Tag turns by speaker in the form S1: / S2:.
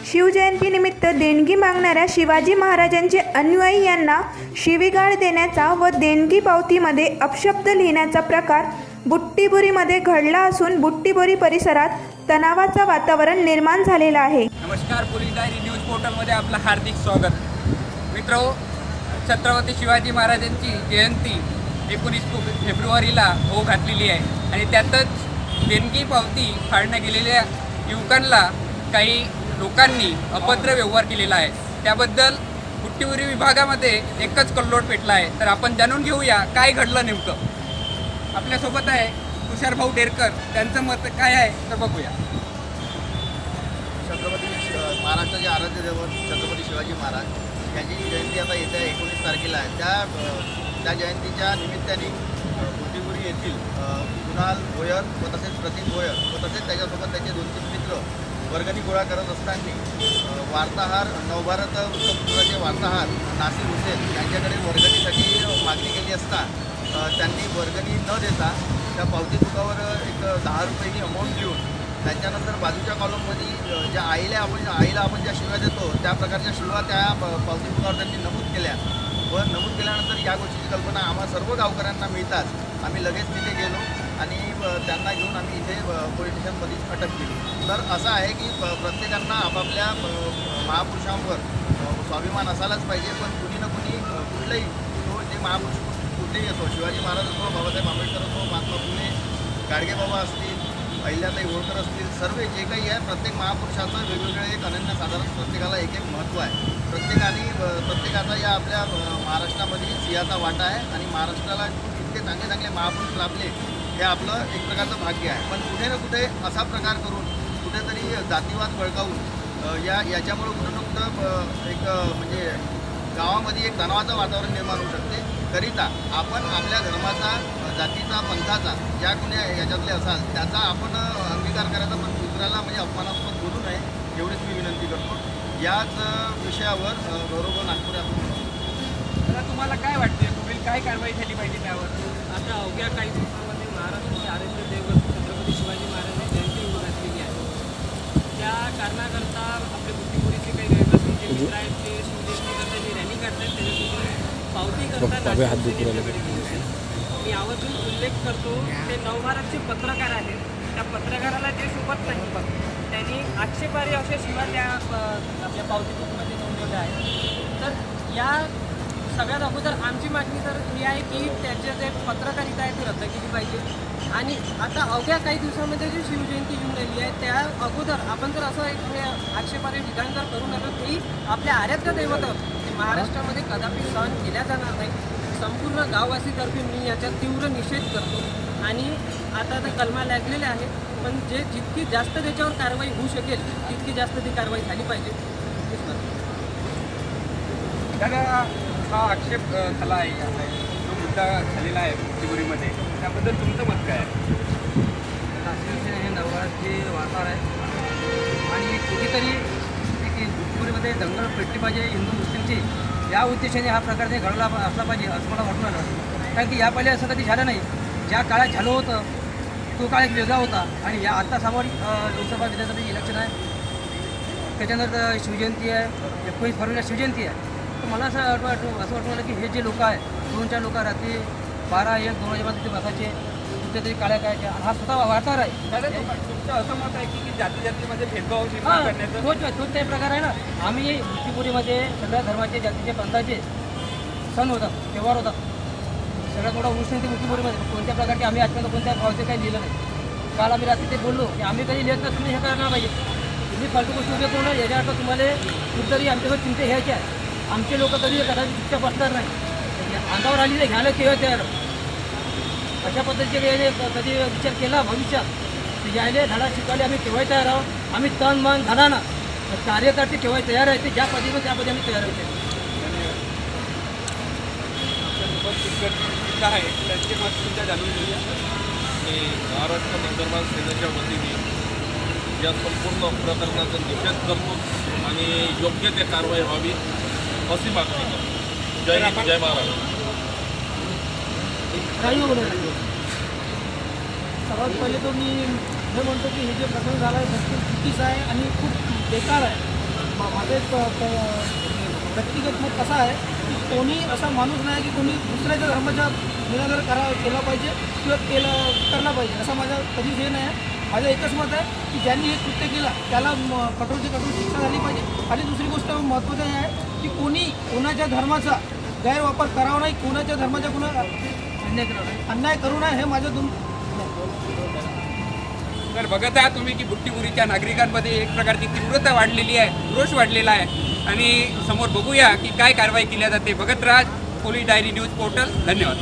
S1: शिवजयंतीनिमित्त देणगी मागणाऱ्या शिवाजी महाराजांचे अनुयायी यांना शिवीगाळ देण्याचा व देणगी पावतीमध्ये अपशब्द लिहिण्याचा प्रकार बुट्टीबोरीमध्ये घडला असून बुट्टीबोरी परिसरात तणावाचं वातावरण निर्माण झालेलं आहे।
S2: नमस्कार, पोलीस डायरी न्यूज पोर्टलमध्ये आपलं हार्दिक स्वागत। मित्रो, छत्रपती शिवाजी महाराजांची जयंती 19 फेब्रुवारीला होऊ घातलेली आहे आणि त्यातच देणगी पावती फाडण्यात गेलेल्या युवकांना काही लोकांनी अभद्र व्यवहार केलेला आहे। त्याबद्दल बुट्टीबोरी विभागामध्ये एकच कल्लोळ पेटला आहे। तर आपण जाणून घेऊया काय घडलं नेमकं। आपल्यासोबत आहे तुषार भाऊ डेरकर, त्यांचं मत काय आहे तर बघूया।
S3: छत्रपती महाराष्ट्राचे आराध्य दैवत छत्रपती शिवाजी महाराज यांची जयंती आता येत्या 19 तारखेला आहे। त्या जयंतीच्या निमित्ताने बुट्टीबोरी येथील कुणाल भोयर व तसेच प्रतीक भोयर व तसेच त्याच्यासोबत त्याचे 2-3 मित्र वर्गणी गोळा करत असताना वार्ताहर नवभारत वृत्तपत्राचे वार्ताहर नासिर हुसेन यांच्याकडे वर्गणीसाठी मागणी केली असता त्यांनी वर्गणी न देता त्या पावती तुकावर एक 10 रुपयांनी अमाऊंट लिहून त्याच्यानंतर बाजूच्या कॉलममध्ये ज्या आईला आपण ज्या शिव्या देतो त्या प्रकारच्या शिव्या त्या पावती तुकावर त्यांनी नमूद केल्या व नमूद केल्यानंतर या गोष्टीची कल्पना आम्हा सर्व गावकऱ्यांना मिळताच आम्ही लगेच तिथे गेलो आणि त्यांना घेऊन आम्ही इथे पोलीस स्टेशनमध्ये अटक केली। तर असं आहे की प्रत्येकांना आपापल्या महापुरुषांवर स्वाभिमान असायलाच पाहिजे, पण कुणी ना कुणी कुठलंही तो जे महापुरुष कुठेही असो, शिवाजी महाराज असो, बाबासाहेब आंबेडकर असो, महात्मा फुले, गाडगेबाबा असतील, अहिल्याताई होळकर असतील, सर्व जे काही आहे प्रत्येक महापुरुषाचं वेगवेगळे एक अनन्यसाधारण प्रत्येकाला एक महत्त्व आहे। प्रत्येकाचा या आपल्या महाराष्ट्रामध्ये सिंहाचा वाटा आहे आणि महाराष्ट्राला इतके चांगले महापुरुष लाभले हे आपलं एक प्रकारचं भाग्य आहे। पण कुठे ना कुठे असा प्रकार करून कुठेतरी जातीवाद बळकावून याच्यामुळे कुठं ना कुठं एक म्हणजे गावामध्ये एक तणावाचं वातावरण निर्माण होऊ शकते। करिता आपण आपल्या धर्माचा, जातीचा, पंथाचा ज्या कोणी याच्यातले असाल त्याचा आपण अंगीकार करायचा, पण दुसऱ्याला म्हणजे अपमानास्पद बोलू नये एवढीच मी विनंती करतो। याच विषयावर गौरव नागपुरे आपण
S2: तुम्हाला काय वाटते, पुढील काय कारवाई झाली पाहिजे त्यावर?
S4: आता अवघ्या काही दिवसांमध्ये महाराष्ट्राचे आराध्य दैवत छत्रपती शिवाजी महाराजांची जयंती होऊ घातलेली आहे। त्या कारणाकरता आपले बुट्टीबोरीचे काही रहिवासी जे मित्र आहेत ते शिवजयंतीकरता जी रॅली करतात त्याच्यासोबत पावती करतात। मी आवर्जून उल्लेख करतो, ते नवभारतचे पत्रकार आहेत, त्या पत्रकाराला जे शोभत नाही त्यांनी आक्षेपार्ह अशा शिवाय त्या आपल्या पावतीमध्ये नोंदवल्या आहेत। तर या सगळ्यात अगोदर आमची मागणी तर ही आहे की त्याचे जे पत्रकारिता आहे ती रद्द केली पाहिजे आणि आता अवघ्या काही दिवसामध्ये जी शिवजयंती येऊन राहिली आहे त्या अगोदर आपण जर असं एक आक्षेपार्ह विधान जर करू नका की आपल्या आराध्य दैवतावर महाराष्ट्रामध्ये कदापि सहन केल्या जाणार नाही। संपूर्ण गाववासीतर्फे मी याचा तीव्र निषेध करतो आणि आता तर कलमा लागलेल्या आहेत, पण जितकी जास्त त्याच्यावर कारवाई होऊ शकेल तितकी जास्त ती कारवाई झाली पाहिजे।
S2: दादा, हा आक्षेप झाला आहे, जो मुद्दा झालेला आहे बुट्टीबोरीमध्ये, त्याबद्दल तुमचं मत काय आहे?
S4: नाशिक हे नवभारतचे वार्ताहर आहे आणि कुठेतरी बुट्टीबोरीमध्ये दंगल पेटली पाहिजे हिंदू मुस्लिमची, या उद्देशाने हा प्रकार ते घडला असला पाहिजे असं मला वाटलं ना। कारण की या पहिले असं कधी झालं नाही। ज्या काळात झालं होतं तो काळ एक वेगळा होता आणि या आत्ता समोर लोकसभा विधानसभा इलेक्शन आहे, त्याच्यानंतर शिवजयंती आहे, 19 फेब्रुवारीला शिवजयंती आहे। तर मला असं वाटलं की हे जे लोक आहे 2-4 लोक रात्री 12-1-2 वाजेपर्यंत तिथे बसायचे, कुठेतरी काळ्या करायचे, हा स्वतः वार्ताहर आहे।
S2: दादा, तुमचं असं मत आहे की जातीमध्ये भेदभाव निर्माण करण्याचं
S4: तोच ते प्रकार आहे ना। आम्ही बुट्टीबोरीमध्ये सगळ्या धर्माचे, जातीचे, पंथाचे सण होतात, त्योहार होतात, सगळ्यात मोठा অনুষ্ঠাन ते बुट्टीबोरीमध्ये कोणत्या प्रकारचे आम्ही आजपर्यंत कोणत्या भावचे काही लिहिलं नाही। काल आम्ही रात्री ते बोललो की आम्ही कधी लिहित नाही, तुम्ही हे करायला पाहिजे, तुम्ही फालतू गोष्टी उभे करू नये, याच्या अर्थ तुम्हाला कुठेतरी आमच्यावर चिंता घ्यायची आहे। आमचे लोक कधी कदाचित चुपचाप बसणार नाही, अंगावर आली ते घ्यायला केव्हा तयार। अशा पद्धतीचे कधी विचार केला भविष्यात तर यायला धडा शिकायला आम्ही केव्हाही तयार आहोत। आम्ही तन मन धनानं कार्यकर्ते केव्हाही तयार आहे, ते ज्या पद्धतीने त्या पद्धती आम्ही तयार होते।
S2: आहे त्यांचे मत सुद्धा जाणून घेऊया।
S5: महाराष्ट्र नंदुरबार सेनेच्या वतीने या संपूर्ण प्रकरणाचा निषेध करतो आणि योग्य ते कारवाई व्हावी अशी मागणी करतो। जय हिंद, जय महाराष्ट्र।
S4: सर्वात पहिले तो मी हे म्हणतो की हे जे प्रकरण झालं आहे भरपूर चुकीचं आहे आणि खूप बेकार आहे।
S6: माझं एक व्यक्तिगत मत असं आहे की कोणी असा माणूस नाही की कोणी दुसऱ्याच्या धर्माचा निरादर केला पाहिजे किंवा करला पाहिजे असं माझं कधीच हे नाही आहे. माझं एकच मत आहे की ज्यांनी हे कृत्य केलं त्याला कठोरची कठोर शिक्षा झाली पाहिजे. आणि दुसरी गोष्ट महत्त्वाचं हे आहे की कोणी कोणाच्या धर्माचा गैरवापर करावा नाही, कोणाच्या धर्माचा अन्याय करू नये हे माझं
S2: तर बघत आहात तुम्ही की बुट्टीबुरीच्या नागरिकांमध्ये एक प्रकारची तीव्रता वाढलेली आहे, रोष वाढलेला आहे. आणि समोर बघूया की काय कारवाई केली जाते. बघत राहा पोलीस डायरी न्यूज पोर्टल. धन्यवाद.